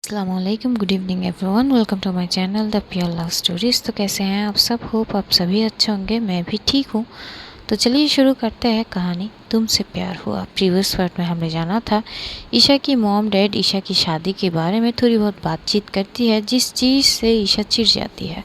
अस्सलामुअलैकुम, good evening everyone, welcome to my channel the pure love stories. तो कैसे हैं आप सब? होप आप सभी अच्छे होंगे, मैं भी ठीक हूँ। तो चलिए शुरू करते हैं कहानी तुमसे प्यार हुआ। प्रीवियस पार्ट में हमने जाना था ईशा की मॉम डैड ईशा की शादी के बारे में थोड़ी बहुत बातचीत करती है, जिस चीज़ से ईशा चिढ़ जाती है,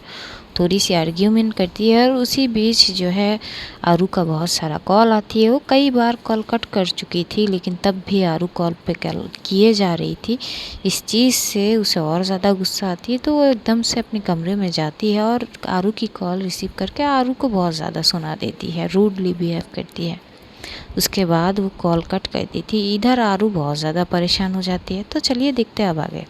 थोड़ी सी आर्ग्यूमेंट करती है। और उसी बीच जो है आरू का बहुत सारा कॉल आती है। वो कई बार कॉल कट कर चुकी थी, लेकिन तब भी आरू कॉल पे कॉल किए जा रही थी। इस चीज़ से उसे और ज़्यादा गुस्सा आती है, तो वो एकदम से अपने कमरे में जाती है और आरू की कॉल रिसीव करके आरू को बहुत ज़्यादा सुना देती है, रूडली बिहेव करती है। उसके बाद वो कॉल कट कर दी थी। इधर आरू बहुत ज़्यादा परेशान हो जाती है। तो चलिए देखते हैं अब आगे।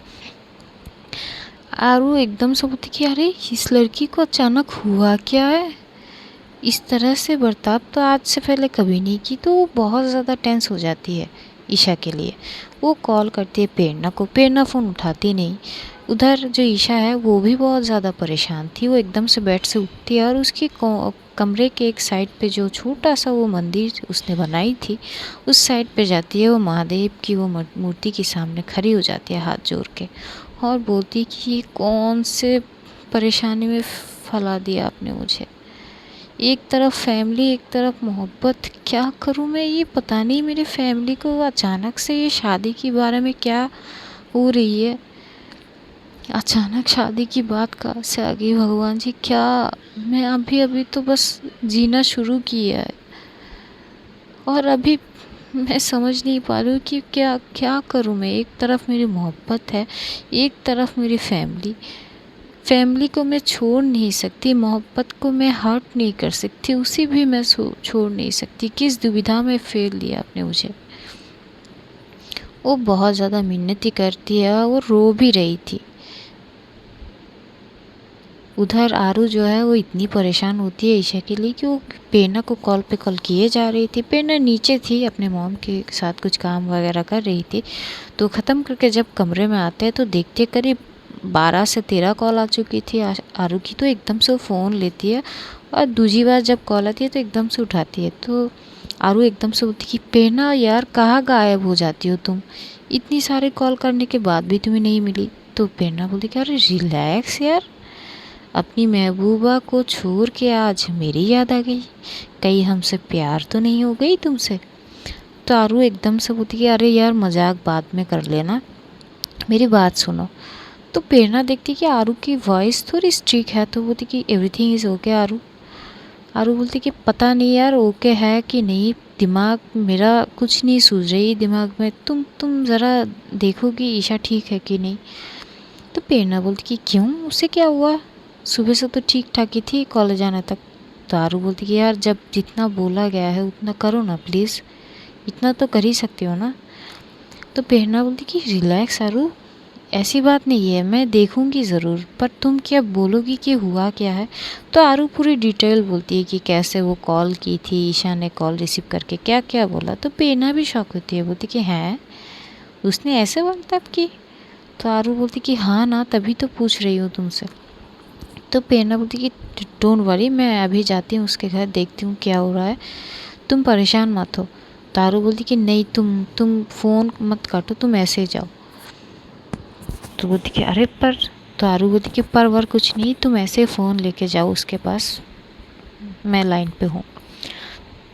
आरू एकदम से बोलती कि अरे इस लड़की को अचानक हुआ क्या है, इस तरह से बर्ताव तो आज से पहले कभी नहीं की। तो वो बहुत ज़्यादा टेंस हो जाती है ईशा के लिए। वो कॉल करती है प्रेरणा को, प्रेरणा फ़ोन उठाती नहीं। उधर जो ईशा है वो भी बहुत ज़्यादा परेशान थी। वो एकदम से बेड से उठती है और उसके कमरे के एक साइड पे जो छोटा सा वो मंदिर उसने बनाई थी, उस साइड पे जाती है। वो महादेव की वो मूर्ति के सामने खड़ी हो जाती है हाथ जोड़ के, और बोलती कि ये कौन से परेशानी में फंसा दिया आपने मुझे। एक तरफ फैमिली, एक तरफ मोहब्बत, क्या करूं मैं? ये पता नहीं मेरी फैमिली को अचानक से ये शादी के बारे में क्या हो रही है। अचानक शादी की बात कहाँ से आ गई भगवान जी? क्या मैं अभी अभी तो बस जीना शुरू किया है, और अभी मैं समझ नहीं पा रही हूँ कि क्या क्या करूँ मैं। एक तरफ मेरी मोहब्बत है, एक तरफ मेरी फैमिली। फैमिली को मैं छोड़ नहीं सकती, मोहब्बत को मैं हर्ट नहीं कर सकती, उसे भी मैं छोड़ नहीं सकती। किस दुविधा में फेल दिया आपने मुझे। वो बहुत ज़्यादा मिन्नती करती है, वो रो भी रही थी। उधर आरू जो है वो इतनी परेशान होती है ईशा के लिए कि वो प्रेरणा को कॉल पे कॉल किए जा रही थी। प्रेरणा नीचे थी, अपने मॉम के साथ कुछ काम वगैरह कर रही थी। तो ख़त्म करके जब कमरे में आते हैं तो देखते करीब 12 से 13 कॉल आ चुकी थी आरू की। तो एकदम से वो फ़ोन लेती है, और दूसरी बार जब कॉल आती है तो एकदम से उठाती है। तो आरू एकदम से बोलती कि प्रेरणा यार कहाँ गायब हो जाती हो तुम, इतनी सारे कॉल करने के बाद भी तुम्हें नहीं मिली। तो प्रेरणा बोलती कि अरे रिलैक्स यार, अपनी महबूबा को छोड़ के आज मेरी याद आ गई, कहीं हमसे प्यार तो नहीं हो गई तुमसे? तो आरू एकदम से बोलती कि अरे यार मजाक बाद में कर लेना, मेरी बात सुनो। तो प्रेरणा देखती कि आरू की वॉइस थोड़ी स्ट्रिक है, तो बोलती कि एवरीथिंग इज़ ओके आरू। आरू बोलती कि पता नहीं यार ओके है कि नहीं, दिमाग मेरा कुछ नहीं सूझ रही दिमाग में, तुम ज़रा देखो कि ईशा ठीक है कि नहीं। तो प्रेरणा बोलती कि क्यों, उसे क्या हुआ? सुबह से तो ठीक ठाक ही थी कॉलेज आने तक। तो आरू बोलती कि यार जब जितना बोला गया है उतना करो ना प्लीज़, इतना तो कर ही सकती हो ना। तो प्रेरणा बोलती कि रिलैक्स आरू, ऐसी बात नहीं है, मैं देखूंगी ज़रूर, पर तुम क्या बोलोगी कि हुआ क्या है? तो आरू पूरी डिटेल बोलती है कि कैसे वो कॉल की थी, ईशा ने कॉल रिसीव करके क्या क्या बोला। तो प्रेरणा भी शॉक होती है, बोलती कि हैं उसने ऐसे बर्ताव की? तो आरू बोलती कि हाँ ना, तभी तो पूछ रही हूँ तुमसे। तो प्रेरणा बोलती कि डोंट वरी, मैं अभी जाती हूँ उसके घर, देखती हूँ क्या हो रहा है, तुम परेशान मत हो। तारू बोलती कि नहीं, तुम फ़ोन मत काटो, तुम ऐसे ही जाओ। तो बोलती कि अरे पर, तो आरू बोलती कि पर वर कुछ नहीं, तुम ऐसे फ़ोन लेके जाओ उसके पास, मैं लाइन पे हूँ।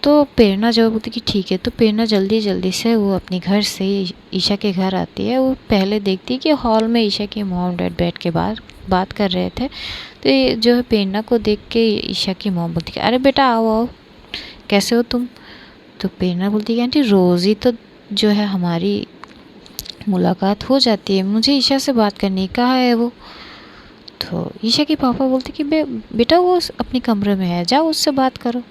तो प्रेरणा जब बोलती कि ठीक है। तो प्रेरणा जल्दी जल्दी से वो अपने घर से ईशा के घर आती है। वो पहले देखती है कि हॉल में ईशा के मॉम डैड बैठ के बात कर रहे थे। तो ये जो है प्रेरणा को देख के ईशा की मॉम बोलती है अरे बेटा आओ आओ, कैसे हो तुम? तो प्रेरणा बोलती है कि आंटी रोज़ ही तो जो है हमारी मुलाकात हो जाती है, मुझे ईशा से बात करनी है, कहाँ है वो? तो ईशा के पापा बोलते कि बेटा वो अपने कमरे में है, जाओ उससे बात करो।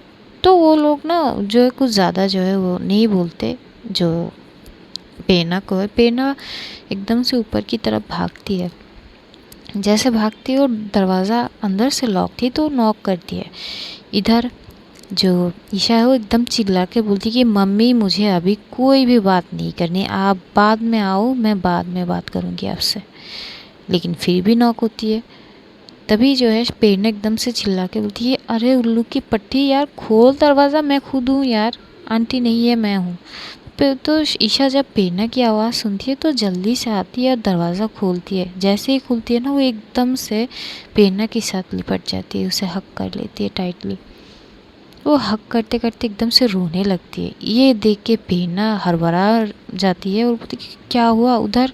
तो वो लोग ना जो है कुछ ज़्यादा जो है वो नहीं बोलते जो प्रेरणा को है। प्रेरणा एकदम से ऊपर की तरफ भागती है। जैसे भागती है, और दरवाज़ा अंदर से लॉक थी तो नॉक करती है। इधर जो ईशा है वो एकदम चिल्ला के बोलती कि मम्मी मुझे अभी कोई भी बात नहीं करनी, आप बाद में आओ, मैं बाद में बात करूँगी आपसे। लेकिन फिर भी नॉक होती है। तभी जो है प्रेरणा एकदम से चिल्ला के बोलती है अरे उल्लू की पट्टी यार, खोल दरवाज़ा, मैं खुद हूँ यार, आंटी नहीं है मैं हूँ। तो ईशा जब पेना की आवाज़ सुनती है तो जल्दी से आती है और दरवाज़ा खोलती है। जैसे ही खोलती है ना, वो एकदम से पेना के साथ लिपट जाती है, उसे हक कर लेती है टाइटली। वो हक करते करते एकदम से रोने लगती है। ये देख के पेना हड़बड़ा जाती है और बोलती कि क्या हुआ। उधर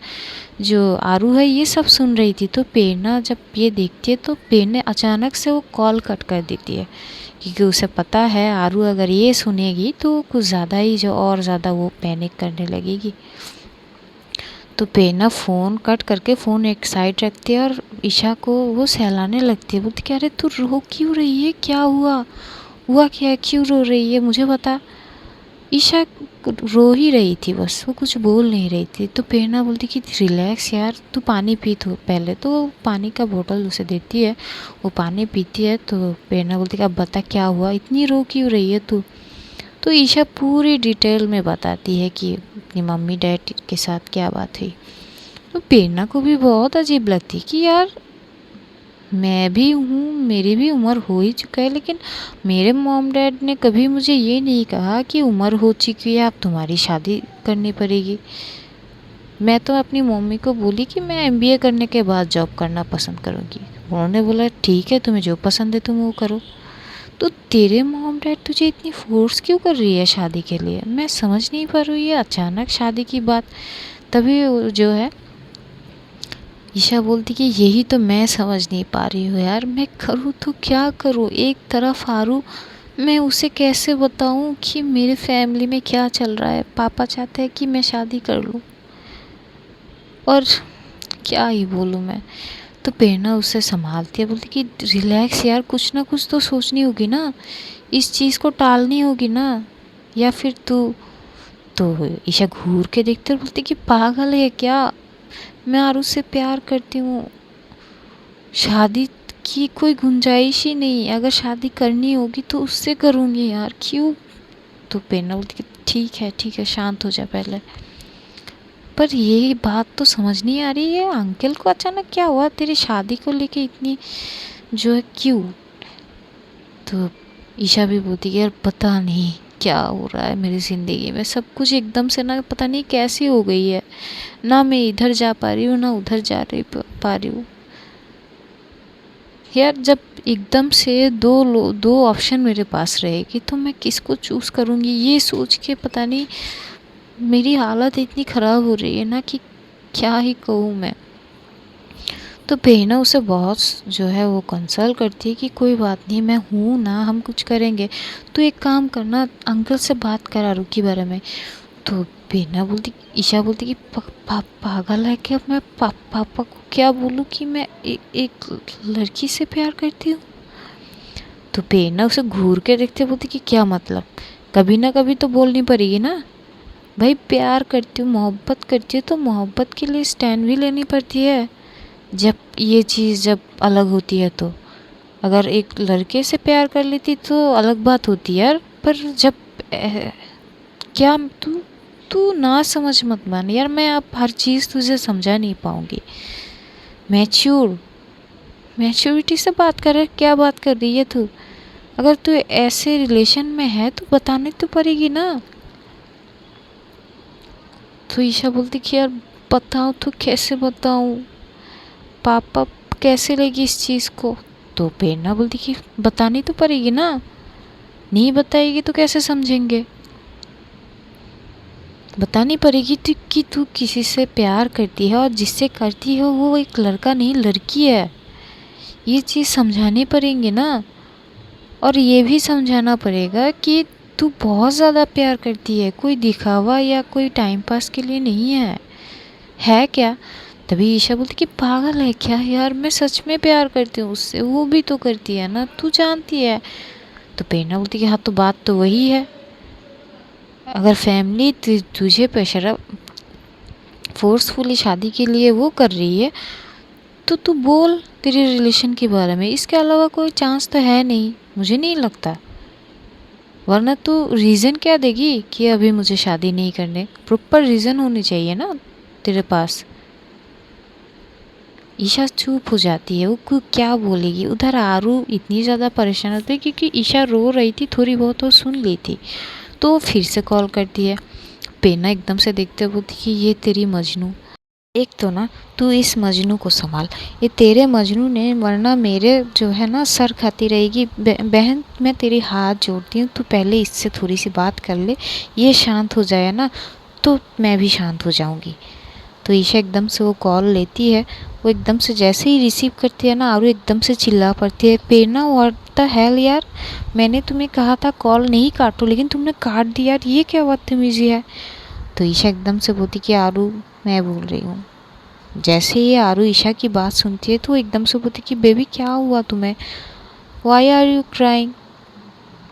जो आरू है ये सब सुन रही थी, तो पेना जब ये देखती है तो पेना अचानक से वो कॉल कट कर देती है, क्योंकि उसे पता है आरू अगर ये सुनेगी तो कुछ ज़्यादा ही जो और ज़्यादा वो पैनिक करने लगेगी। तो पेना फ़ोन कट करके फ़ोन एक साइड रखती है और ईशा को वो सहलाने लगती है। बोलती कि अरे तू रो क्यों रही है, क्या हुआ, हुआ क्या, क्यों रो रही है, मुझे बता। ईशा रो ही रही थी बस, वो कुछ बोल नहीं रही थी। तो प्रेरणा बोलती कि रिलैक्स यार, तू पानी पी। तो पहले तो पानी का बोतल उसे देती है, वो पानी पीती है। तो प्रेरणा बोलती कि अब बता क्या हुआ, इतनी रो क्यों रही है तू। तो ईशा पूरी डिटेल में बताती है कि अपनी मम्मी डैड के साथ क्या बात हुई। तो प्रेरणा को भी बहुत अजीब लगती कि यार मैं भी हूँ, मेरी भी उम्र हो ही चुका है, लेकिन मेरे मॉम डैड ने कभी मुझे ये नहीं कहा कि उम्र हो चुकी है, अब तुम्हारी शादी करनी पड़ेगी। मैं तो अपनी मम्मी को बोली कि मैं एमबीए करने के बाद जॉब करना पसंद करूँगी। उन्होंने बोला ठीक है, तुम्हें जो पसंद है तुम वो करो। तो तेरे मॉम डैड तुझे इतनी फोर्स क्यों कर रही है शादी के लिए, मैं समझ नहीं पा रही है, अचानक शादी की बात। तभी जो है ईशा बोलती कि यही तो मैं समझ नहीं पा रही हूँ यार, मैं करूँ तो क्या करूँ। एक तरफ आरू, मैं उसे कैसे बताऊँ कि मेरे फैमिली में क्या चल रहा है, पापा चाहते हैं कि मैं शादी कर लूँ, और क्या ही बोलूँ मैं। तो प्रेरणा उसे संभालती है, बोलती कि रिलैक्स यार, कुछ ना कुछ तो सोचनी होगी ना, इस चीज़ को टालनी होगी ना, या फिर तू। तो ईशा घूर के देखती है और बोलती कि पागल है क्या, मैं आरू से प्यार करती हूँ, शादी की कोई गुंजाइश ही नहीं, अगर शादी करनी होगी तो उससे करूँगी यार, क्यों। तो प्रेरणा बोलती कि ठीक है शांत हो जा पहले। पर ये बात तो समझ नहीं आ रही है, अंकल को अचानक क्या हुआ तेरी शादी को लेके इतनी जो है क्यों। तो ईशा भी बोलती कि यार पता नहीं क्या हो रहा है मेरी ज़िंदगी में, सब कुछ एकदम से ना पता नहीं कैसी हो गई है, ना मैं इधर जा पा रही हूँ ना उधर जा रही पा रही हूँ। यार जब एकदम से दो ऑप्शन मेरे पास रहेगी तो मैं किसको चूज़ करूँगी, ये सोच के पता नहीं मेरी हालत इतनी ख़राब हो रही है ना कि क्या ही कहूँ मैं। तो बहना उसे बहुत जो है वो कंसल्ट करती है कि कोई बात नहीं, मैं हूँ ना, हम कुछ करेंगे, तो एक काम करना, अंकल से बात करा रू के बारे में। तो बहना बोलती, ईशा बोलती कि पागल है क्या, मैं पापा को क्या बोलूँ कि मैं एक लड़की से प्यार करती हूँ। तो बहना उसे घूर के देखते बोलती कि क्या मतलब, कभी ना कभी तो बोलनी पड़ेगी ना भाई, प्यार करती हूँ मोहब्बत करती हूँ तो मोहब्बत के लिए स्टैंड भी लेनी पड़ती है। जब ये चीज़ जब अलग होती है तो, अगर एक लड़के से प्यार कर लेती तो अलग बात होती है यार, पर जब क्या तू तू ना समझ मत मान यार, मैं अब हर चीज़ तुझे समझा नहीं पाऊँगी। मैच्योरिटी से बात कर रहा है, क्या बात कर रही है तू, अगर तू ऐसे रिलेशन में है तो बताने तो पड़ेगी ना। तो ईशा बोलती कि यार बताओ तो कैसे बताऊँ, पापा कैसे लेगी इस चीज़ को। तो प्रेरणा बोलती कि बतानी तो पड़ेगी ना, नहीं बताएगी तो कैसे समझेंगे, बतानी पड़ेगी तो कि तू किसी से प्यार करती है और जिससे करती है वो एक लड़का नहीं लड़की है, ये चीज़ समझानी पड़ेंगी ना। और ये भी समझाना पड़ेगा कि तू बहुत ज़्यादा प्यार करती है, कोई दिखावा या कोई टाइम पास के लिए नहीं है क्या। तभी ईशा बोलती कि पागल है क्या यार, मैं सच में प्यार करती हूँ उससे, वो भी तो करती है ना, तू जानती है। तो प्रेरणा बोलती कि हाँ तो बात तो वही है, अगर फैमिली तुझे प्रेशर फोर्सफुली शादी के लिए वो कर रही है तो तू बोल तेरे रिलेशन के बारे में, इसके अलावा कोई चांस तो है नहीं, मुझे नहीं लगता। वरना तू रीज़न क्या देगी कि अभी मुझे शादी नहीं करने, प्रॉपर रीज़न होनी चाहिए ना तेरे पास। ईशा चुप हो जाती है, वो क्या बोलेगी। उधर आरू इतनी ज़्यादा परेशान होती है क्योंकि ईशा रो रही थी, थोड़ी बहुत वो सुन ली थी। तो वो फिर से कॉल करती है, पेना एकदम से देखते हुए बोलती कि ये तेरी मजनू, एक तो ना तू इस मजनू को संभाल, ये तेरे मजनू ने वरना मेरे जो है ना सर खाती रहेगी। बहन मैं तेरी हाथ जोड़ती हूँ, तू पहले इससे थोड़ी सी बात कर ले, ये शांत हो जाए ना तो मैं भी शांत हो जाऊँगी। तो ईशा एकदम से वो कॉल लेती है, वो एकदम से जैसे ही रिसीव करती है ना आरू एकदम से चिल्ला पड़ती है, पेना व्हाट द हेल यार, मैंने तुम्हें कहा था कॉल नहीं काटो लेकिन तुमने काट दिया यार, ये क्या बदतमीजी है। तो ईशा एकदम से बोलती कि आरू मैं बोल रही हूँ। जैसे ही आरू ईशा की बात सुनती है तो एकदम से बोलती कि बेबी क्या हुआ तुम्हें, वाई आर यू क्राइंग,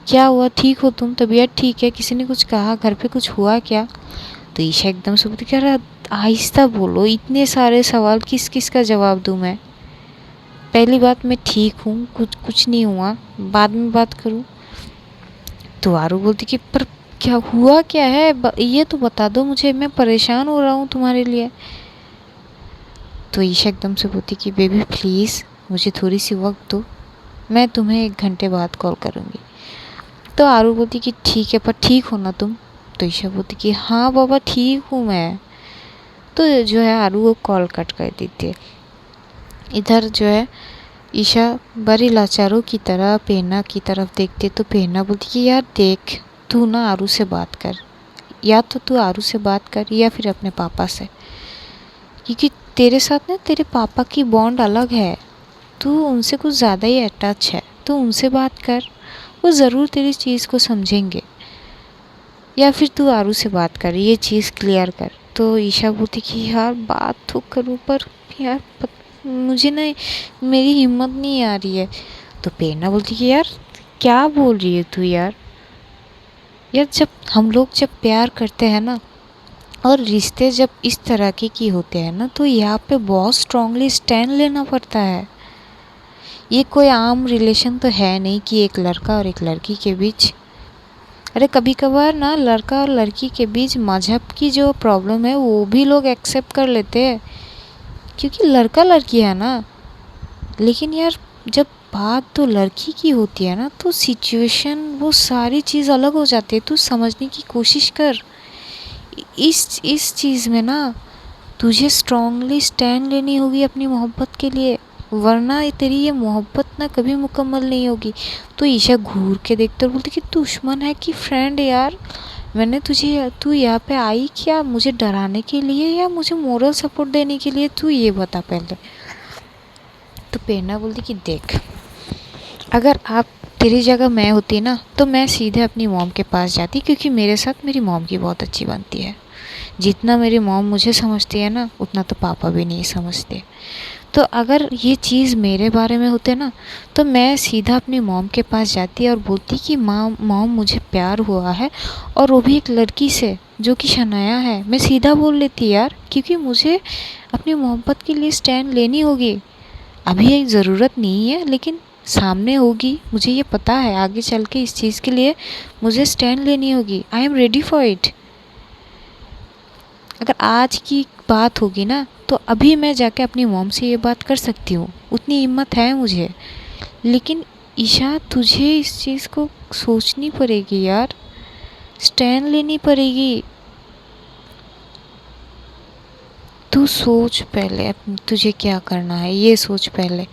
क्या हुआ, ठीक हो तुम, तबीयत ठीक है, किसी ने कुछ कहा, घर पे कुछ हुआ क्या। तो ईशा एकदम से बोलती क्या आहिस्ता बोलो, इतने सारे सवाल किस किस का जवाब दूँ मैं, पहली बात मैं ठीक हूँ, कुछ नहीं हुआ, बाद में बात करूँ। तो आरू बोलती कि पर क्या हुआ क्या है, ये तो बता दो मुझे, मैं परेशान हो रहा हूँ तुम्हारे लिए। तो ईशा एकदम से बोलती कि बेबी प्लीज़ मुझे थोड़ी सी वक्त दो, मैं तुम्हें 1 घंटे बाद कॉल करूँगी। तो आरू बोलती कि ठीक है पर ठीक हो ना तुम। तो ईशा बोलती कि हाँ बाबा ठीक हूँ मैं। तो जो है आरू वो कॉल कट कर देती है। इधर जो है ईशा बड़ी लाचारों की तरह पेना की तरफ देखती तो पेना बोलती कि यार देख तू ना आरू से बात कर, या तो तू आरू से बात कर या फिर अपने पापा से, क्योंकि तेरे साथ ना तेरे पापा की बॉन्ड अलग है, तू उनसे कुछ ज़्यादा ही अटैच है, तो उनसे बात कर, वो ज़रूर तेरी चीज़ को समझेंगे, या फिर तू आरू से बात कर, ये चीज़ क्लियर कर। तो ईशा बोलती कि यार बात तो करूँ पर यार मुझे ना मेरी हिम्मत नहीं आ रही है। तो प्रेरणा बोलती कि यार क्या बोल रही है तू यार, यार जब हम लोग जब प्यार करते हैं ना और रिश्ते जब इस तरह के की होते हैं ना तो यहाँ पे बहुत स्ट्रांगली स्टैंड लेना पड़ता है। ये कोई आम रिलेशन तो है नहीं कि एक लड़का और एक लड़की के बीच, अरे कभी कभार ना लड़का और लड़की के बीच मजहब की जो प्रॉब्लम है वो भी लोग एक्सेप्ट कर लेते हैं क्योंकि लड़का लड़की है ना। लेकिन यार जब बात तो लड़की की होती है ना तो सिचुएशन वो सारी चीज़ अलग हो जाती है। तू समझने की कोशिश कर, इस चीज़ में ना तुझे स्ट्रांगली स्टैंड लेनी होगी अपनी मोहब्बत के लिए, वरना तेरी ये मोहब्बत ना कभी मुकम्मल नहीं होगी। तो ईशा घूर के देखते और बोलती कि दुश्मन है कि फ्रेंड यार, मैंने तुझे, तू यहाँ पे आई क्या मुझे डराने के लिए या मुझे मोरल सपोर्ट देने के लिए, तू ये बता पहले। तो प्रेरणा बोलती कि देख अगर आप तेरी जगह मैं होती ना तो मैं सीधे अपनी मॉम के पास जाती, क्योंकि मेरे साथ मेरी मॉम की बहुत अच्छी बनती है, जितना मेरी मॉम मुझे समझती है ना उतना तो पापा भी नहीं समझते। तो अगर ये चीज़ मेरे बारे में होते ना तो मैं सीधा अपनी मॉम के पास जाती और बोलती कि मॉम मुझे प्यार हुआ है और वो भी एक लड़की से जो कि शनाया है। मैं सीधा बोल लेती यार, क्योंकि मुझे अपनी मोहब्बत के लिए स्टैंड लेनी होगी। अभी एक ज़रूरत नहीं है लेकिन सामने होगी, मुझे ये पता है आगे चल के इस चीज़ के लिए मुझे स्टैंड लेनी होगी। I am ready for it. अगर आज की बात होगी ना तो अभी मैं जाके अपनी मॉम से ये बात कर सकती हूँ, उतनी हिम्मत है मुझे। लेकिन ईशा तुझे इस चीज़ को सोचनी पड़ेगी यार, स्टैंड लेनी पड़ेगी। तू सोच पहले तुझे क्या करना है, ये सोच पहले,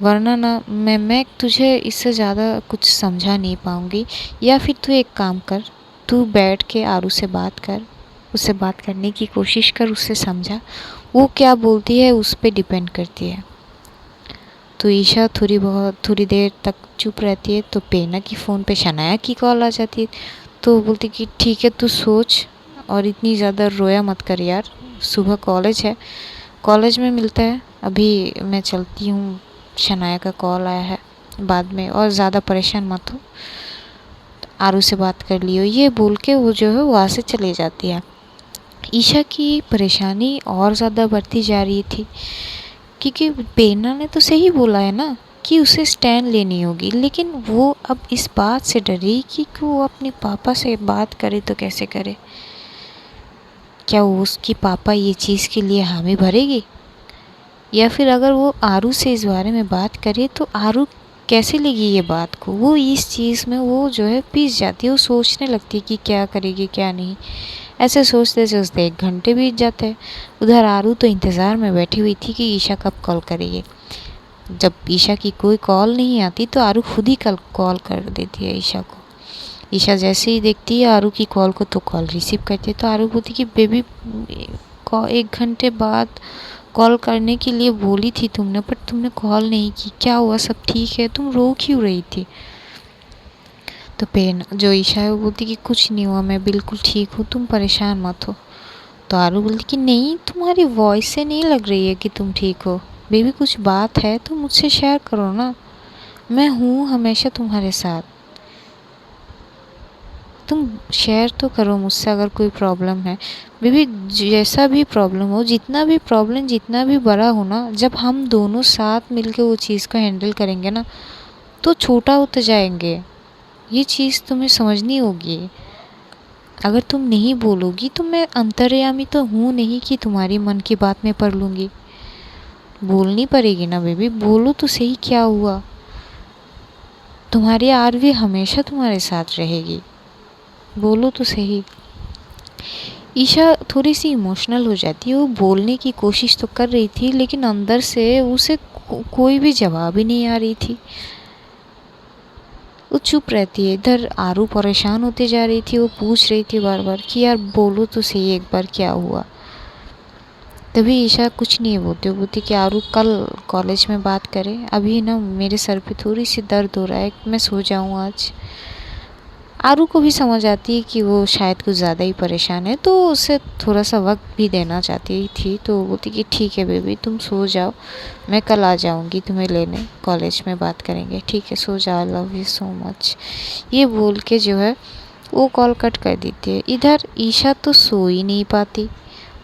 वरना ना मैं तुझे इससे ज़्यादा कुछ समझा नहीं पाऊँगी। या फिर तू एक काम कर, तू बैठ के आरू से बात कर, उससे बात करने की कोशिश कर, उससे समझा, वो क्या बोलती है उस पर डिपेंड करती है। तो ईशा थोड़ी देर तक चुप रहती है। तो पेना की फ़ोन पे शनाया की कॉल आ जाती है। तो बोलती कि ठीक है तू सोच और इतनी ज़्यादा रोया मत कर यार, सुबह कॉलेज है, कॉलेज में मिलते हैं, अभी मैं चलती हूँ, शनाया का कॉल आया है बाद में, और ज़्यादा परेशान मत हो, आरू से बात कर लियो, ये बोल के वो जो है वहाँ से चली जाती है। ईशा की परेशानी और ज़्यादा बढ़ती जा रही थी क्योंकि पेना ने तो सही बोला है ना कि उसे स्टैंड लेनी होगी, लेकिन वो अब इस बात से डरी कि वो अपने पापा से बात करे तो कैसे करे, क्या वो उसकी पापा ये चीज़ के लिए हामी भरेगी, या फिर अगर वो आरू से इस बारे में बात करे तो आरू कैसे लेगी ये बात को। वो इस चीज़ में वो जो है पिस जाती है, वो सोचने लगती है कि क्या करेगी क्या नहीं। ऐसे सोचते सोचते 1 घंटे बीत जाते हैं। उधर आरू तो इंतज़ार में बैठी हुई थी कि ईशा कब कॉल करेगी। जब ईशा की कोई कॉल नहीं आती तो आरू खुद ही कॉल कर देती है ईशा को। ईशा जैसे ही देखती है आरू की कॉल को तो कॉल रिसीव करती है। तो आरू बोलती कि बेबी 1 घंटे बाद कॉल करने के लिए बोली थी तुमने, पर तुमने कॉल नहीं की, क्या हुआ, सब ठीक है, तुम रो क्यों रही थी। तो पेन जो ईशा है वो बोलती कि कुछ नहीं हुआ, मैं बिल्कुल ठीक हूँ, तुम परेशान मत हो। तो आरू बोलती कि नहीं, तुम्हारी वॉइस से नहीं लग रही है कि तुम ठीक हो। बेबी कुछ बात है तो मुझसे शेयर करो ना, मैं हूँ हमेशा तुम्हारे साथ, तुम शेयर तो करो मुझसे अगर कोई प्रॉब्लम है। बेबी जैसा भी प्रॉब्लम हो, जितना भी बड़ा हो ना, जब हम दोनों साथ मिलके वो चीज़ को हैंडल करेंगे ना तो छोटा होते जाएंगे। ये चीज़ तुम्हें समझनी होगी। अगर तुम नहीं बोलोगी तो मैं अंतर्यामी तो हूँ नहीं कि तुम्हारी मन की बात मैं पढ़ लूँगी। बोलनी पड़ेगी ना बेबी, बोलो तो सही क्या हुआ। तुम्हारी आरवी हमेशा तुम्हारे साथ रहेगी, बोलो तो सही। ईशा थोड़ी सी इमोशनल हो जाती है। वो बोलने की कोशिश तो कर रही थी लेकिन अंदर से उसे कोई भी जवाब ही नहीं आ रही थी। वो चुप रहती है। इधर आरू परेशान होते जा रही थी। वो पूछ रही थी बार बार कि यार बोलो तो सही एक बार क्या हुआ। तभी ईशा कुछ नहीं बोलती। वो बोलती कि आरू कल कॉलेज में बात करें, अभी ना मेरे सर पे थोड़ी सी दर्द हो रहा है, मैं सो जाऊँ आज। आरू को भी समझ आती है कि वो शायद कुछ ज़्यादा ही परेशान है, तो उसे थोड़ा सा वक्त भी देना चाहती थी। तो बोलती कि ठीक है बेबी, तुम सो जाओ, मैं कल आ जाऊंगी तुम्हें लेने, कॉलेज में बात करेंगे, ठीक है, सो जाओ, लव यू सो मच। ये बोल के जो है वो कॉल कट कर देती है। इधर ईशा तो सो ही नहीं पाती।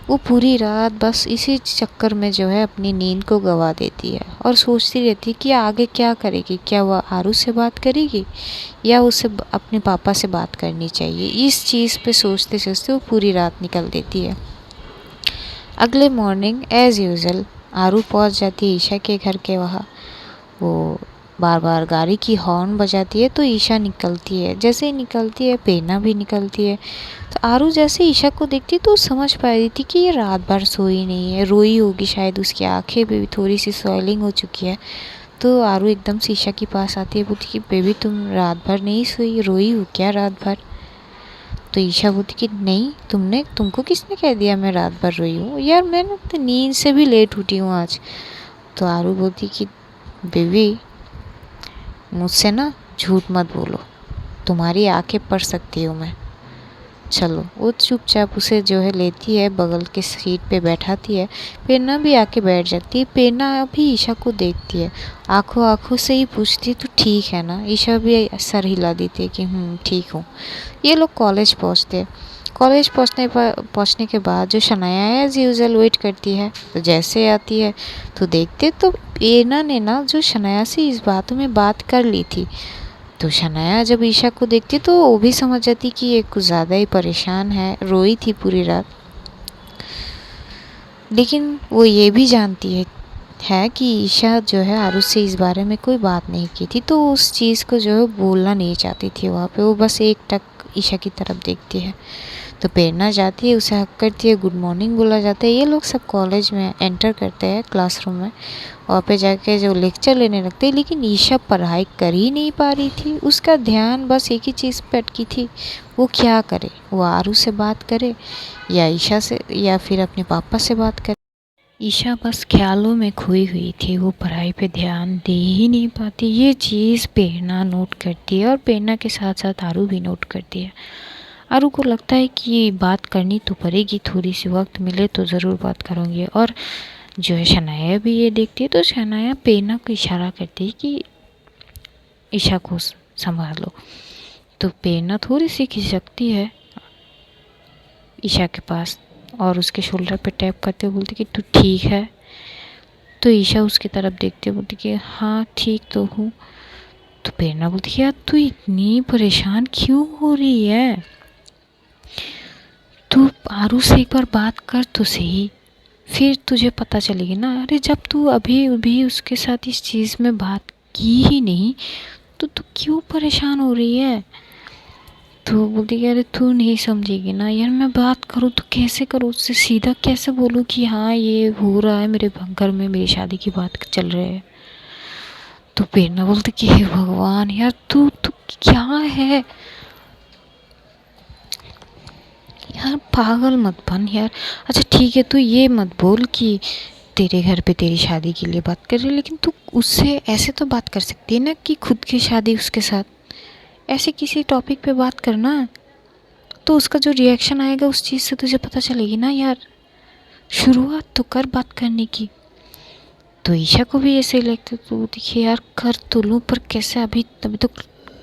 वो पूरी रात बस इसी चक्कर में जो है अपनी नींद को गवा देती है और सोचती रहती है कि आगे क्या करेगी। क्या वह आरू से बात करेगी या उसे अपने पापा से बात करनी चाहिए। इस चीज़ पे सोचते सोचते वो पूरी रात निकल देती है। अगले मॉर्निंग एज़ यूज़ुअल आरू पहुंच जाती है ईशा के घर के वहाँ। वो बार बार गाड़ी की हॉर्न बजाती है तो ईशा निकलती है। जैसे ही निकलती है पेना भी निकलती है। तो आरू जैसे ईशा को देखती तो समझ पा रही थी कि ये रात भर सोई नहीं है, रोई होगी शायद, उसकी आंखें भी थोड़ी सी स्वेलिंग हो चुकी है। तो आरू एकदम से ईशा के पास आती है, बोलती कि बेबी तुम रात भर नहीं सोई, रोई हो क्या रात भर। तो ईशा बोलती कि नहीं, तुमको किसने कह दिया मैं रात भर रोई हूँ, यार मैं ना तो नींद से भी लेट उठी हूँ आज। तो आरू बोलती कि बेबी मुझसे ना झूठ मत बोलो, तुम्हारी आंखें पढ़ सकती हूँ मैं। चलो, वो चुपचाप उसे जो है लेती है, बगल के सीट पे बैठाती है। प्रेरणा भी आके बैठ जाती है। प्रेरणा भी ईशा को देखती है, आंखों आंखों से ही पूछती है तो ठीक है ना। ईशा भी सर हिला देती है कि ठीक हूँ। ये लोग कॉलेज पहुँचते हैं। कॉलेज पहुँचने के बाद जो शनाया एज यूजुअल वेट करती है, तो जैसे आती है तो देखते तो प्रेरणा ने ना जो शनाया से इस बातों में बात कर ली थी। तो शनाया जब ईशा को देखती तो वो भी समझ जाती कि ये कुछ ज़्यादा ही परेशान है, रोई थी पूरी रात। लेकिन वो ये भी जानती है कि ईशा जो है आरू से इस बारे में कोई बात नहीं की थी, तो उस चीज़ को जो है बोलना नहीं चाहती थी वहाँ पे। वो बस एक टक ईशा की तरफ देखती है। तो प्रेरणा जाती है, उसे हक करती है, गुड मॉर्निंग बोला जाता है। ये लोग सब कॉलेज में एंटर करते हैं क्लासरूम में। वहाँ पे जाके जो लेक्चर लेने लगते हैं, लेकिन ईशा पढ़ाई कर ही नहीं पा रही थी। उसका ध्यान बस एक ही चीज़ पे अटकी थी, वो क्या करे, वो आरू से बात करे या ईशा से या फिर अपने पापा से बात करे। ईशा बस ख्यालों में खोई हुई थी, वो पढ़ाई पे ध्यान दे ही नहीं पाती। ये चीज़ प्रेरणा नोट करती है और प्रेरणा के साथ साथ आरू भी नोट करती है। आरू को लगता है कि ये बात करनी तो पड़ेगी, थोड़ी सी वक्त मिले तो ज़रूर बात करूँगी। और जो है शनाया भी ये देखती है, तो शनाया प्रेरणा को इशारा करती है कि ईशा को संभालो। तो प्रेरणा थोड़ी सी खिसकती है ईशा के पास और उसके शोल्डर पे टैप करते हुए बोलती कि तू ठीक है। तो ईशा उसकी तरफ देखते हुए बोलती कि हाँ ठीक तो हूँ। तो प्रेरणा बोलती कि यार तू इतनी परेशान क्यों हो रही है, तू आरू से एक बार बात कर तो सही, फिर तुझे पता चलेगी ना। अरे जब तू अभी अभी उसके साथ इस चीज़ में बात की ही नहीं तो तू क्यों परेशान हो रही है। तो बोलती कि अरे तू नहीं समझेगी ना यार, मैं बात करूँ तो कैसे करूँ उससे, सीधा कैसे बोलूँ कि हाँ ये हो रहा है मेरे घर में, मेरी शादी की बात चल रही है। तो प्रेरणा बोलती कि हे भगवान यार, तू तू क्या है यार, पागल मत बन यार। अच्छा ठीक है, तू ये मत बोल कि तेरे घर पे तेरी शादी के लिए बात कर रही है, लेकिन तू उससे ऐसे तो बात कर सकती है ना कि खुद की शादी उसके साथ, ऐसे किसी टॉपिक पे बात करना, तो उसका जो रिएक्शन आएगा उस चीज़ से तुझे पता चलेगी ना यार। शुरुआत तो कर बात करने की। तो ईशा को भी ऐसे ही लगता, तो देखिए यार कर तो लूँ, पर कैसे, अभी तो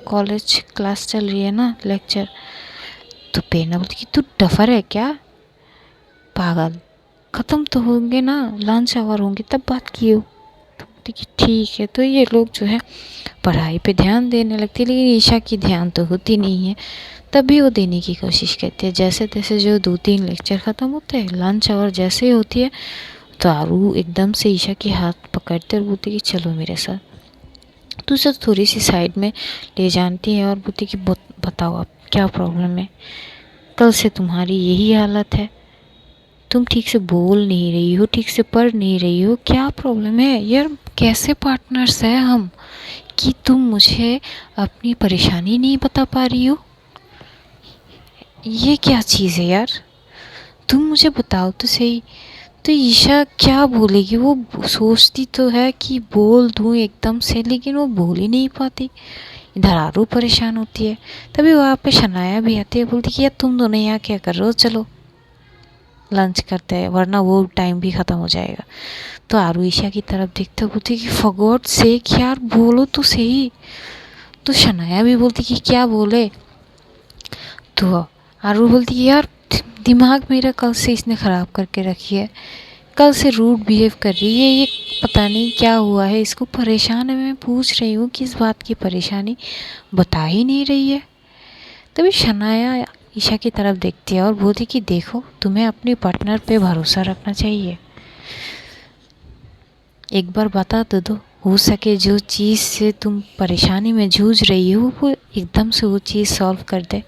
कॉलेज क्लास चल रही है ना, लेक्चर। तो प्रेरणा बोलती कि तू डफर है क्या पागल, ख़त्म तो होंगे ना, लंच आवर होंगे तब बात किए हो। तो बोलती कि ठीक है। तो ये लोग जो है पढ़ाई पे ध्यान देने लगते हैं, लेकिन ईशा की ध्यान तो होती नहीं है। तभी वो देने की कोशिश करती है, जैसे तैसे जो 2-3 लेक्चर ख़त्म होते हैं, लंच आवर जैसे ही होती है, तो आरू एकदम से ईशा की हाथ पकड़ते और बोलती कि चलो मेरे साथ। तो उसे थोड़ी सी साइड में ले जानती है और बोलती कि बताओ अब क्या प्रॉब्लम है, कल से तुम्हारी यही हालत है, तुम ठीक से बोल नहीं रही हो, ठीक से पढ़ नहीं रही हो, क्या प्रॉब्लम है यार, कैसे पार्टनर्स हैं हम कि तुम मुझे अपनी परेशानी नहीं बता पा रही हो, ये क्या चीज़ है यार, तुम मुझे बताओ तो सही। तो ईशा क्या बोलेगी, वो सोचती तो है कि बोल दूँ एकदम से, लेकिन वो बोल ही नहीं पाती। इधर आरू परेशान होती है। तभी वहाँ पे शनाया भी आती है, बोलती कि यार तुम दोनों यहाँ क्या कर रहे हो, चलो लंच करते हैं वरना वो टाइम भी ख़त्म हो जाएगा। तो आरू ईशा की तरफ देखते बोलती कि फॉर गॉड सेक यार बोलो तो सही। तो शनाया भी बोलती कि क्या बोले। तो आरू बोलती कि यार दिमाग मेरा कल से इसने ख़राब करके रखी है, कल से रूड बिहेव कर रही है, ये पता नहीं क्या हुआ है इसको, परेशान है, मैं पूछ रही हूँ किस बात की परेशानी, बता ही नहीं रही है। तभी शनाया ईशा की तरफ देखती है और बोलती कि देखो तुम्हें अपने पार्टनर पे भरोसा रखना चाहिए, एक बार बता तो दो, हो सके जो चीज़ से तुम परेशानी में जूझ रही हो वो एकदम से वो चीज़ सॉल्व कर दे।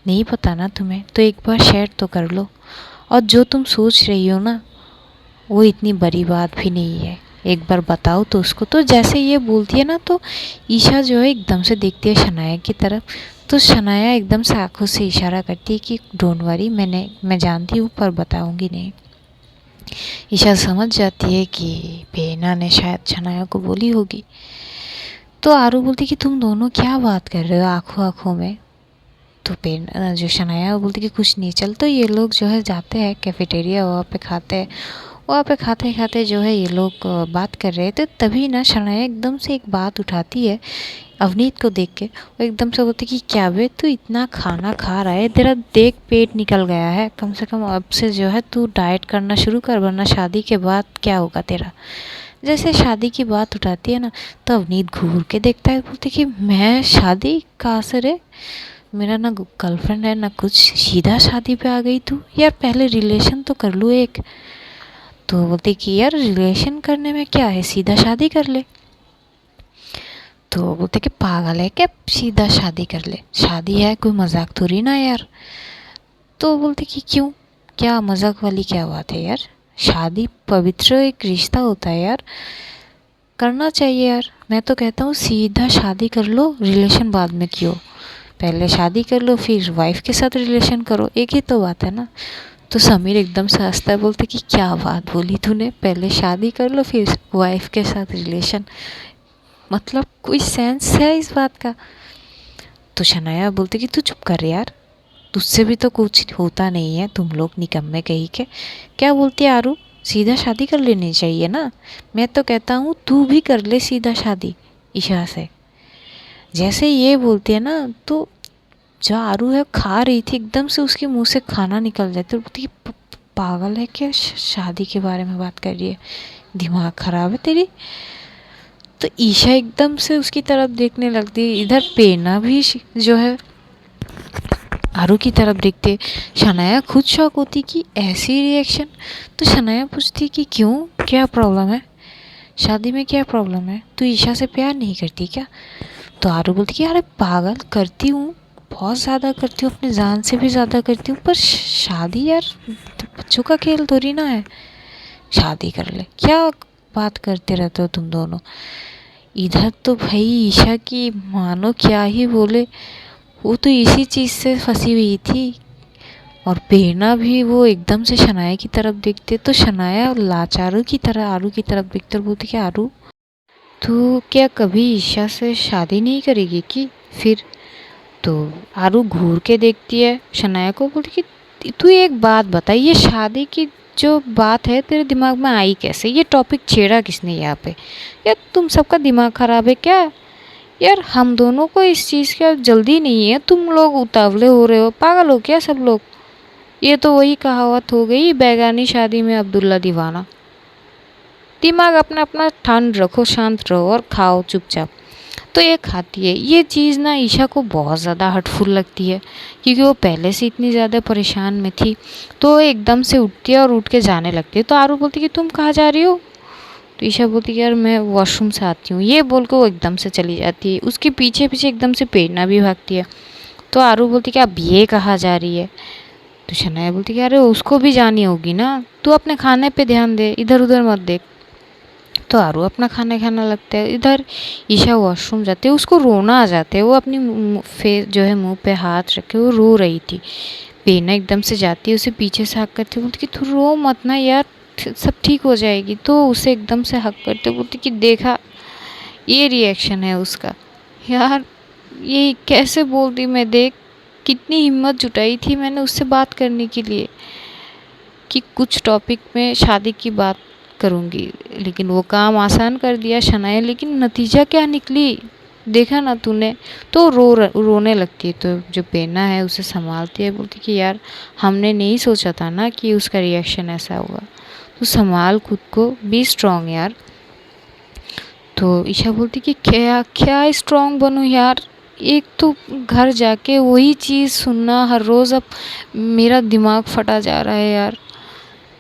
नहीं पता ना तुम्हें, तो एक बार शेयर तो कर लो, और जो तुम सोच रही हो ना वो इतनी बड़ी बात भी नहीं है, एक बार बताओ तो उसको। तो जैसे ये बोलती है ना, तो ईशा जो है एकदम से देखती है शनाया की तरफ। तो शनाया एकदम से आंखों से इशारा करती है कि डोंट वरी, मैं जानती हूँ पर बताऊँगी नहीं। ईशा समझ जाती है कि प्रेरणा ने शायद शनाया को बोली होगी। तो आरू बोलती कि तुम दोनों क्या बात कर रहे हो आंखों आंखों में। तो प्रेरणा जो शनाया बोलती कि कुछ नहीं, चल। तो ये लोग जो है जाते हैं कैफेटेरिया, वहाँ पे खाते हैं। वहाँ पे खाते खाते जो है ये लोग बात कर रहे थे, तभी ना शनाया एकदम से एक बात उठाती है अवनीत को देख के। वो एकदम से बोलती कि क्या बे तू इतना खाना खा रहा है, तेरा देख पेट निकल गया है, कम से कम अब से जो है तू डाइट करना शुरू कर, वरना शादी के बाद क्या होगा तेरा। जैसे शादी की बात उठाती है ना, तो अवनीत घूर के देखता है, बोलती कि मैं शादी कहाँ से रे, मेरा ना गर्लफ्रेंड है ना कुछ, सीधा शादी पे आ गई तू, यार पहले रिलेशन तो कर लूँ एक। तो बोलती कि यार रिलेशन करने में क्या है, सीधा शादी कर ले। तो बोलते कि पागल है क्या, सीधा शादी कर ले, शादी है कोई मजाक थोड़ी ना यार। तो बोलते कि क्यों, क्या मजाक वाली क्या बात है यार, शादी पवित्र एक रिश्ता होता है यार, करना चाहिए यार। मैं तो कहता हूँ सीधा शादी कर लो, रिलेशन बाद में क्यों, पहले शादी कर लो फिर वाइफ के साथ रिलेशन करो, एक ही तो बात है ना। तो समीर एकदम से हंसता है, बोलते कि क्या बात बोली तूने, पहले शादी कर लो फिर वाइफ के साथ रिलेशन, मतलब कोई सेंस है इस बात का। तो शनाया बोलती कि तू चुप कर यार, तुझसे भी तो कुछ होता नहीं है, तुम लोग निकम्मे कहीं के। क्या बोलती है आरू, सीधा शादी कर लेनी चाहिए ना, मैं तो कहता हूँ तू भी कर ले सीधा शादी ईशा से। जैसे ये बोलती है ना, तो जो आरू है खा रही थी, एकदम से उसके मुंह से खाना निकल जाता है, बोलती पागल है क्या, शादी के बारे में बात कर रही है, दिमाग खराब है तेरी। तो ईशा एकदम से उसकी तरफ देखने लगती है। इधर प्रेरणा भी जो है आरू की तरफ देखते, शनाया खुद शॉक होती कि ऐसी रिएक्शन। तो शनाया पूछती कि क्यों, क्या प्रॉब्लम है, शादी में क्या प्रॉब्लम है, तू ईशा से प्यार नहीं करती क्या। तो आरू बोलती कि अरे पागल करती हूँ, बहुत ज़्यादा करती हूँ, अपनी जान से भी ज़्यादा करती हूँ, पर शादी यार बच्चों का खेल थोड़ी ना है। शादी कर ले, क्या बात करते रहते हो तुम दोनों। इधर तो भाई ईशा की मानो क्या ही बोले, वो तो इसी चीज़ से फंसी हुई थी। और प्रेरणा भी वो एकदम से शनाया की तरफ देखते तो शनाया लाचारू की तरह आरू की तरफ देखते और बोलती कि आरू तू क्या कभी ईशा से शादी नहीं करेगी कि फिर। तो आरू घूर के देखती है शनाया को, बोलती कि तू एक बात बता, ये शादी की जो बात है तेरे दिमाग में आई कैसे, ये टॉपिक छेड़ा किसने यहाँ पे। यार तुम सबका दिमाग खराब है क्या। यार हम दोनों को इस चीज़ का जल्दी नहीं है, तुम लोग उतावले हो रहे हो, पागल हो क्या सब लोग। ये तो वही कहावत हो गई, बेगानी शादी में अब्दुल्ला दीवाना। दिमाग अपना अपना ठंड रखो, शांत रहो और खाओ चुपचाप। तो ये खाती है। ये चीज़ ना ईशा को बहुत ज़्यादा हर्टफुल लगती है, क्योंकि वो पहले से इतनी ज़्यादा परेशान में थी। तो एकदम से उठती है और उठ के जाने लगती है। तो आरू बोलती कि तुम कहाँ जा रही हो। तो ईशा बोलती कि यार मैं वॉशरूम से आती हूँ। ये बोल के वो एकदम से चली जाती है। उसके पीछे पीछे एकदम से प्रेरणा भी भागती है। तो आरू बोलती कि अब ये कहाँ जा रही है। तो शनाया बोलती कि अरे उसको भी जानी होगी ना, तू अपने खाने पे ध्यान दे, इधर उधर मत देख। तो आरू अपना खाना खाना लगता है। इधर ईशा वॉशरूम जाते है, उसको रोना आ जाता है। वो अपनी फेस जो है मुंह पे हाथ रखे वो रो रही थी। पेना एकदम से जाती है, उसे पीछे से हक करती बोलती कि तू रो मत ना यार, सब ठीक हो जाएगी। तो उसे एकदम से हक करते बोलती कि देखा, ये रिएक्शन है उसका। यार ये कैसे बोलती मैं, देख कितनी हिम्मत जुटाई थी मैंने उससे बात करने के लिए कि कुछ टॉपिक में शादी की बात करूँगी, लेकिन वो काम आसान कर दिया शनाया। लेकिन नतीजा क्या निकली देखा ना तूने। तो रोने लगती है। तो जो पेना है उसे संभालती है, बोलती कि यार हमने नहीं सोचा था ना कि उसका रिएक्शन ऐसा होगा, तो संभाल खुद को, बी स्ट्रॉन्ग यार। तो ईशा बोलती कि क्या क्या स्ट्रॉन्ग बनूं यार, एक तो घर जाके वही चीज़ सुनना हर रोज़, अब मेरा दिमाग फटा जा रहा है यार।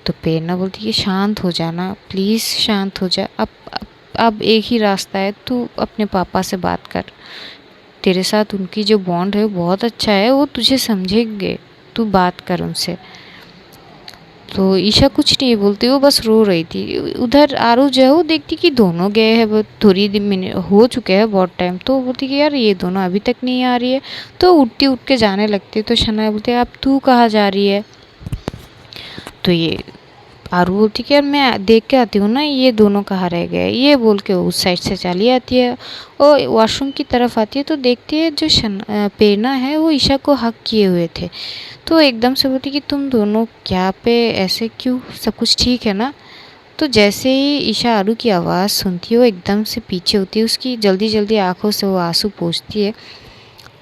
तो प्रेरणा बोलती कि शांत हो जाना प्लीज़, शांत हो जा। अब एक ही रास्ता है, तू अपने पापा से बात कर। तेरे साथ उनकी जो बॉन्ड है वो बहुत अच्छा है, वो तुझे समझेंगे, तू बात कर उनसे। तो ईशा कुछ नहीं बोलती, वो बस रो रही थी। उधर आरू जो है वो देखती कि दोनों गए हैं, वो थोड़ी दिन मिनट हो चुके हैं बहुत टाइम। तो बोलती कि यार ये दोनों अभी तक नहीं आ रही है। तो उठती उठ के जाने लगती। तो शनाया बोलती है अब तू कहाँ जा रही है। तो ये आरू बोलती कि यार मैं देख के आती हूँ ना ये दोनों कहाँ रह गए। ये बोल के उस साइड से चली आती है और वॉशरूम की तरफ आती है। तो देखती है जो प्रेरणा है वो ईशा को हक किए हुए थे। तो एकदम से बोलती कि तुम दोनों क्या पे ऐसे क्यों, सब कुछ ठीक है ना। तो जैसे ही ईशा आरू की आवाज़ सुनती है वो एकदम से पीछे होती है, उसकी जल्दी जल्दी आंखों से वो आंसू पोंछती है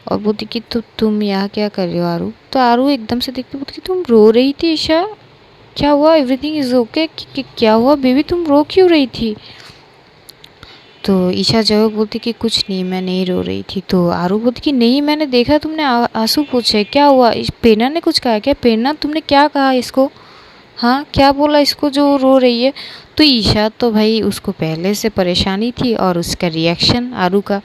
और बोलती कि तुम यहाँ क्या कर रही हो आरू। तो आरू एकदम से देखती बोलती कि तुम रो रही थी ईशा, क्या हुआ, एवरीथिंग इज ओके, क्या हुआ बेबी, तुम रो क्यों रही थी। तो ईशा जो है बोलती कि कुछ नहीं, मैं नहीं रो रही थी। तो आरू बोलती कि नहीं मैंने देखा तुमने आंसू पूछे, क्या हुआ। प्रेरणा ने कुछ कहा क्या, प्रेरणा तुमने क्या कहा इसको, हाँ क्या बोला इसको जो रो रही है। तो ईशा तो भाई उसको पहले से परेशानी थी और उसका रिएक्शन आरू का।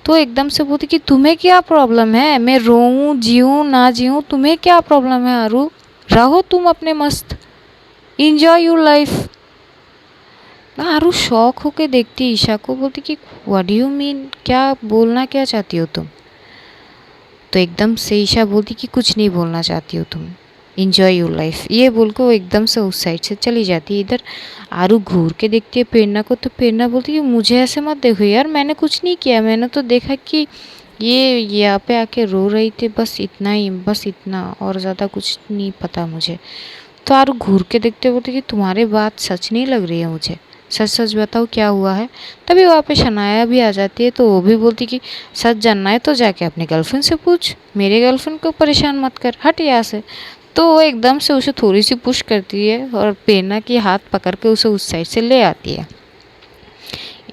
तो एकदम से बोलती कि तुम्हें क्या प्रॉब्लम है, मैं रोऊं जीऊं ना जीऊं, तुम्हें क्या प्रॉब्लम है आरू, रहो तुम अपने मस्त, इंजॉय योर लाइफ। आरू शौक होके देखती ईशा को, बोलती कि व्हाट डू यू मीन, क्या बोलना क्या चाहती हो तुम। तो एकदम से ईशा बोलती कि कुछ नहीं बोलना चाहती हो तुम, इंजॉय योर लाइफ। ये बोल के वो एकदम से उस साइड से चली जाती है। इधर आरू घूर के देखती है प्रेरणा को। तो प्रेरणा बोलती है कि मुझे ऐसे मत देखो यार, मैंने कुछ नहीं किया, मैंने तो देखा कि ये यहाँ पे आके रो रही थी, बस इतना ही, बस इतना, और ज़्यादा कुछ नहीं पता मुझे। तो आरू घूर के देखते बोलती कि तुम्हारी बात सच नहीं लग रही है मुझे, सच सच बताओ क्या हुआ है। तभी वहाँ पे शनाया भी आ जाती है। तो वो भी बोलती कि सच जानना है तो जाके अपनी गर्लफ्रेंड से पूछ, मेरे गर्लफ्रेंड को परेशान मत कर, हट यहाँ से। तो वो एकदम से उसे थोड़ी सी पुश करती है और प्रेरणा की हाथ पकड़ के उसे उस साइड से ले आती है।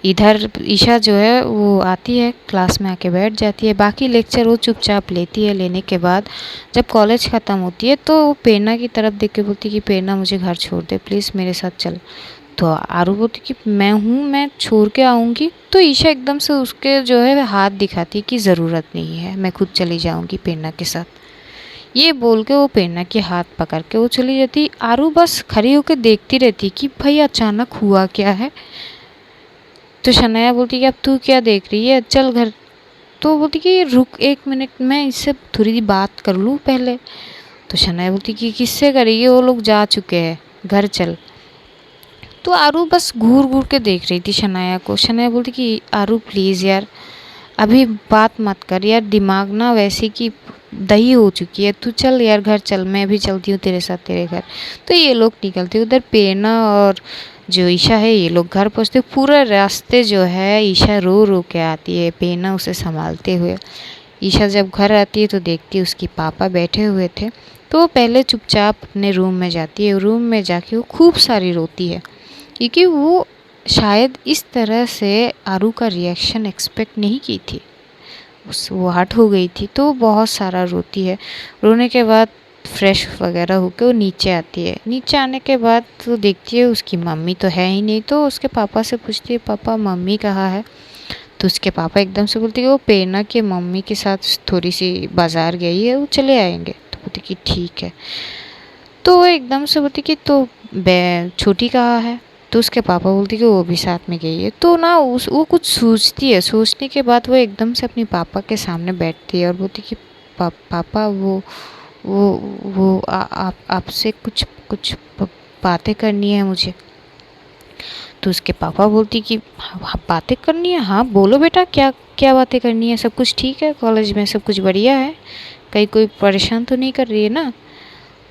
इधर ईशा जो है वो आती है, क्लास में आके बैठ जाती है। बाकी लेक्चर वो चुपचाप लेती है। लेने के बाद जब कॉलेज ख़त्म होती है तो वो प्रेरणा की तरफ देख के बोलती कि प्रेरणा मुझे घर छोड़ दे प्लीज़, मेरे साथ चल। तो आरू बोलती कि मैं हूँ, मैं छोड़ के आऊँगी। तो ईशा एकदम से उसके जो है हाथ दिखाती कि ज़रूरत नहीं है, मैं खुद चली जाऊँगी प्रेरणा के साथ। ये बोल के वो प्रेरणा के हाथ पकड़ के वो चली जाती। आरू बस खड़ी होकर देखती रहती कि भाई अचानक हुआ क्या है। तो शनाया बोलती कि अब तू क्या देख रही है, चल घर। तो बोलती कि रुक 1 मिनट, मैं इससे थोड़ी सी बात कर लूँ पहले। तो शनाया बोलती कि किससे करेगी, वो लोग जा चुके हैं, घर चल। तो आरू बस घूर घूर के देख रही थी शनाया को। शनाया बोलती कि आरू प्लीज़ यार अभी बात मत कर यार, दिमाग ना वैसे कि दही हो चुकी है, तू चल यार घर चल, मैं भी चलती हूँ तेरे साथ तेरे घर। तो ये लोग निकलते, उधर प्रेरणा और जो ईशा है ये लोग घर पहुँचते। पूरा रास्ते जो है ईशा रो रो के आती है, प्रेरणा उसे संभालते हुए। ईशा जब घर आती है तो देखती है उसके पापा बैठे हुए थे। तो वो पहले चुपचाप अपने रूम में जाती है। रूम में जाके वो खूब सारी रोती है, क्योंकि वो शायद इस तरह से आरू का रिएक्शन एक्सपेक्ट नहीं की थी। वो हट हो गई थी, तो बहुत सारा रोती है। रोने के बाद फ्रेश वगैरह होकर वो नीचे आती है। नीचे आने के बाद तो देखती है उसकी मम्मी तो है ही नहीं। तो उसके पापा से पूछती है पापा मम्मी कहाँ है। तो उसके पापा एकदम से बोलते कि वो प्रेरणा के मम्मी के साथ थोड़ी सी बाज़ार गई है, वो चले आएंगे। तो बोलती कि ठीक है। तो वो एकदम से बोलती कि तो छोटी कहाँ है। तो उसके पापा बोलते कि वो भी साथ में गई है। तो ना वो कुछ सोचती है, सोचने के बाद वो एकदम से अपने पापा के सामने बैठती है और बोलती कि पापा वो आप आपसे कुछ कुछ बातें करनी है मुझे। तो उसके पापा बोलती कि हाँ बातें करनी है, हाँ बोलो बेटा क्या क्या बातें करनी है, सब कुछ ठीक है, कॉलेज में सब कुछ बढ़िया है, कहीं कोई परेशान तो नहीं कर रही है ना।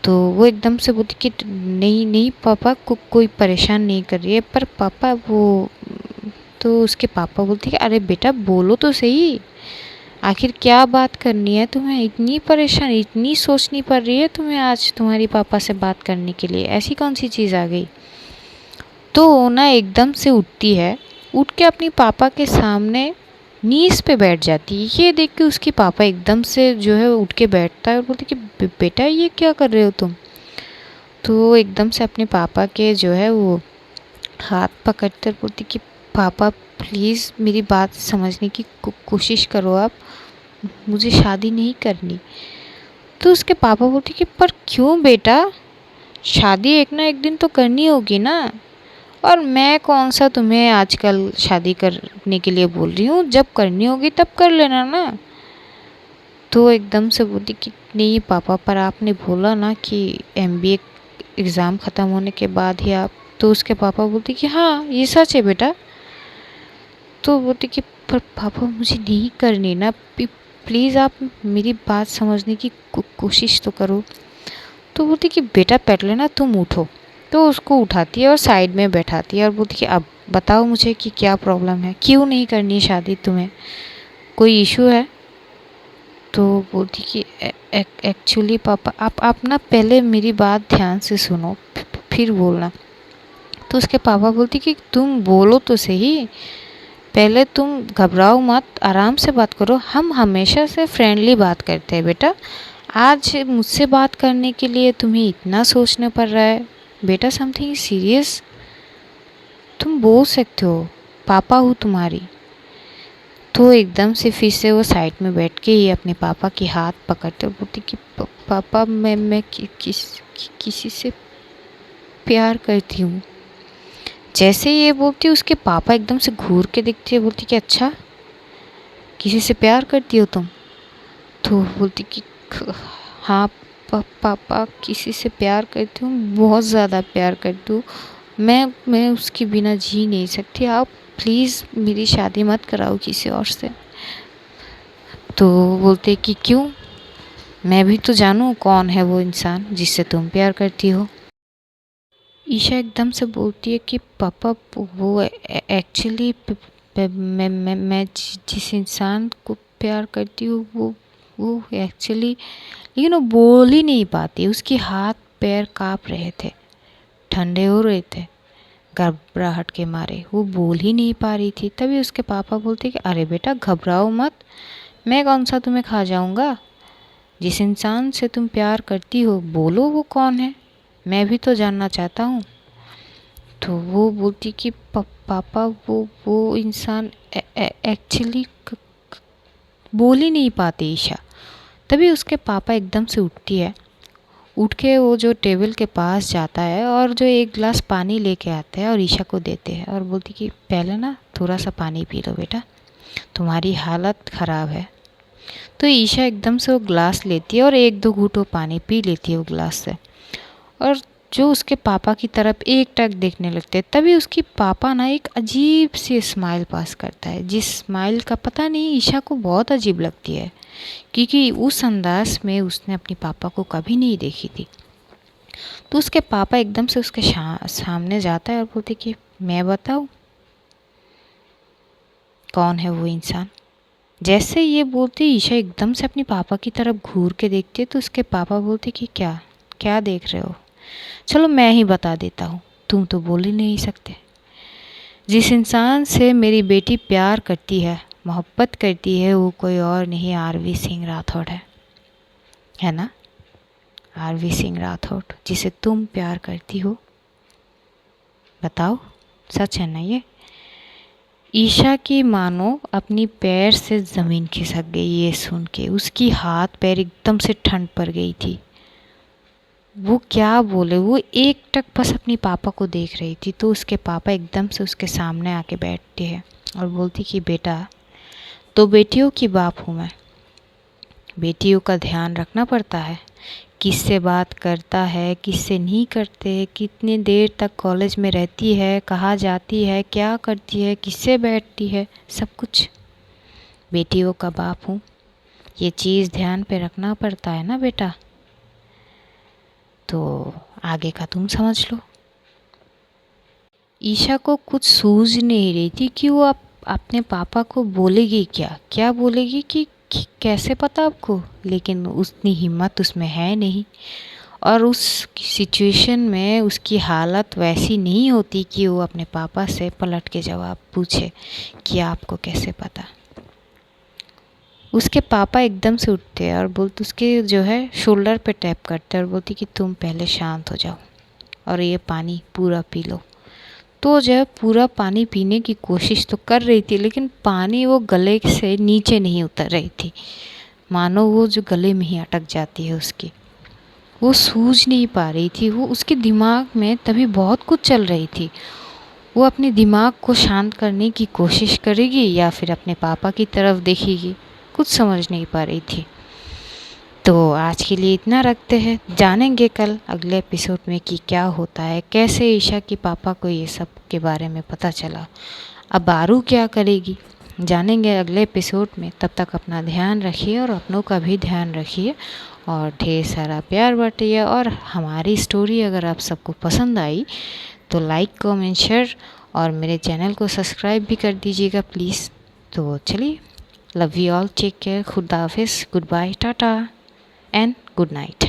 तो वो एकदम से बोलती कि नहीं नहीं पापा कोई परेशान नहीं कर रही है, पर पापा वो। तो उसके पापा बोलते कि अरे बेटा बोलो तो सही, आखिर क्या बात करनी है तुम्हें, इतनी परेशान इतनी सोचनी पड़ रही है तुम्हें आज तुम्हारी पापा से बात करने के लिए, ऐसी कौन सी चीज़ आ गई। तो वो ना एकदम से उठती है, उठ के अपनी पापा के सामने नीज पे बैठ जाती है। ये देख के उसके पापा एकदम से जो है उठ के बैठता है और बोलते कि बेटा ये क्या कर रहे हो तुम। तो वो एकदम से अपने पापा के जो है वो हाथ पकड़कर बोलती कि पापा प्लीज़ मेरी बात समझने की कोशिश करो आप, मुझे शादी नहीं करनी। तो उसके पापा बोलते कि पर क्यों बेटा, शादी एक ना एक दिन तो करनी होगी ना, और मैं कौन सा तुम्हें आजकल शादी करने के लिए बोल रही हूँ, जब करनी होगी तब कर लेना ना। तो एकदम से बोलती कि नहीं पापा पर आपने बोला ना कि एमबीए एग्ज़ाम ख़त्म होने के बाद ही आप। तो उसके पापा बोलते कि हाँ ये सच है बेटा। तो बोलती कि पर पापा मुझे नहीं करनी ना, प्लीज़ आप मेरी बात समझने की कोशिश तो करो। तो बोलती कि बेटा पहले ना तुम उठो। तो उसको उठाती है और साइड में बैठाती है और बोलती कि अब बताओ मुझे कि क्या प्रॉब्लम है, क्यों नहीं करनी शादी तुम्हें, कोई इशू है। तो बोलती कि एक्चुअली पापा आप ना पहले मेरी बात ध्यान से सुनो फिर बोलना। तो उसके पापा बोलती कि तुम बोलो तो सही, पहले तुम घबराओ मत, आराम से बात करो, हम हमेशा से फ्रेंडली बात करते हैं बेटा, आज मुझसे बात करने के लिए तुम्हें इतना सोचना पड़ रहा है, बेटा समथिंग सीरियस, तुम बोल सकते हो, पापा हूँ तुम्हारी। तो एकदम से फिर से वो साइड में बैठ के ही अपने पापा के हाथ पकड़ते और बोलती कि पापा मैं किसी से प्यार करती हूँ। जैसे ये बोलती उसके पापा एकदम से घूर के देखते हैं, बोलती कि अच्छा किसी से प्यार करती हो तुम। तो बोलती कि हाँ पापा किसी से प्यार करती हूँ, बहुत ज़्यादा प्यार करती हूँ, मैं उसके बिना जी नहीं सकती, आप प्लीज़ मेरी शादी मत कराओ किसी और से। तो बोलते कि क्यों, मैं भी तो जानूँ कौन है वो इंसान जिससे तुम प्यार करती हो। ईशा एकदम से बोलती है कि पापा वो एक्चुअली मैं जिस इंसान को प्यार करती हूँ वो एक्चुअली, लेकिन वो बोल ही नहीं पाती, उसके हाथ पैर काँप रहे थे, ठंडे हो रहे थे घबराहट के मारे, वो बोल ही नहीं पा रही थी। तभी उसके पापा बोलते कि अरे बेटा घबराओ मत, मैं कौन सा तुम्हें खा जाऊंगा, जिस इंसान से तुम प्यार करती हो बोलो वो कौन है, मैं भी तो जानना चाहता हूँ। तो वो बोलती कि पापा वो इंसान एक्चुअली बोल ही नहीं पाती ईशा। तभी उसके पापा एकदम से उठती है, उठ के वो जो टेबल के पास जाता है और जो एक गिलास पानी लेके आते हैं और ईशा को देते हैं और बोलती कि पहले ना थोड़ा सा पानी पी लो बेटा, तुम्हारी हालत ख़राब है। तो ईशा एकदम से वो गिलास लेती है और एक दो घूंट वो पानी पी लेती है वो गिलास से, और जो उसके पापा की तरफ एक टक देखने लगते हैं। तभी उसकी पापा ना एक अजीब सी स्माइल पास करता है, जिस स्माइल का पता नहीं ईशा को बहुत अजीब लगती है, क्योंकि उस अंदाज में उसने अपनी पापा को कभी नहीं देखी थी। तो उसके पापा एकदम से उसके सामने जाता है और बोलते कि मैं बताऊं कौन है वो इंसान। जैसे ये बोलते ईशा एकदम से अपनी पापा की तरफ घूर के देखती है, तो उसके पापा बोलते कि क्या क्या देख रहे हो, चलो मैं ही बता देता हूँ, तुम तो बोल ही नहीं सकते। जिस इंसान से मेरी बेटी प्यार करती है, मोहब्बत करती है, वो कोई और नहीं आरवी सिंह राठौड़ है ना? आरवी सिंह राठौड़ जिसे तुम प्यार करती हो, बताओ सच है ना ये? ईशा की मानो अपनी पैर से ज़मीन खिसक गई ये सुन के, उसकी हाथ पैर एकदम से ठंड पड़ गई थी। वो क्या बोले, वो एक टक बस अपनी पापा को देख रही थी। तो उसके पापा एकदम से उसके सामने आके बैठते हैं और बोलती कि बेटा, तो बेटियों की बाप हूँ मैं, बेटियों का ध्यान रखना पड़ता है, किससे बात करता है किससे नहीं करते, कितनी देर तक कॉलेज में रहती है, कहाँ जाती है, क्या करती है, किससे बैठती है, सब कुछ बेटियों का बाप हूँ, ये चीज़ ध्यान पे रखना पड़ता है ना बेटा। तो आगे का तुम समझ लो। ईशा को कुछ सूझ नहीं रही थी कि वो अपने पापा को बोलेगी क्या बोलेगी कि कैसे पता आपको, लेकिन उतनी हिम्मत उसमें है नहीं, और उस सिचुएशन में उसकी हालत वैसी नहीं होती कि वो अपने पापा से पलट के जवाब पूछे कि आपको कैसे पता। उसके पापा एकदम से उठते हैं और बोलते, उसके जो है शोल्डर पे टैप करते हैं और बोलती कि तुम पहले शांत हो जाओ और ये पानी पूरा पी लो। तो जब पूरा पानी पीने की कोशिश तो कर रही थी, लेकिन पानी वो गले से नीचे नहीं उतर रही थी, मानो वो जो गले में ही अटक जाती है उसकी। वो सूझ नहीं पा रही थी, वो उसके दिमाग में तभी बहुत कुछ चल रही थी। वो अपने दिमाग को शांत करने की कोशिश करेगी या फिर अपने पापा की तरफ देखेगी, कुछ समझ नहीं पा रही थी। तो आज के लिए इतना रखते हैं, जानेंगे कल अगले एपिसोड में कि क्या होता है, कैसे ईशा के पापा को ये सब के बारे में पता चला, अब आरू क्या करेगी, जानेंगे अगले एपिसोड में। तब तक अपना ध्यान रखिए और अपनों का भी ध्यान रखिए और ढेर सारा प्यार बांटिए। और हमारी स्टोरी अगर आप सबको पसंद आई तो लाइक कमेंट शेयर और मेरे चैनल को सब्सक्राइब भी कर दीजिएगा प्लीज़। तो चलिए, love you all, take care, खुदा हाफिज़, good bye, tata and good night.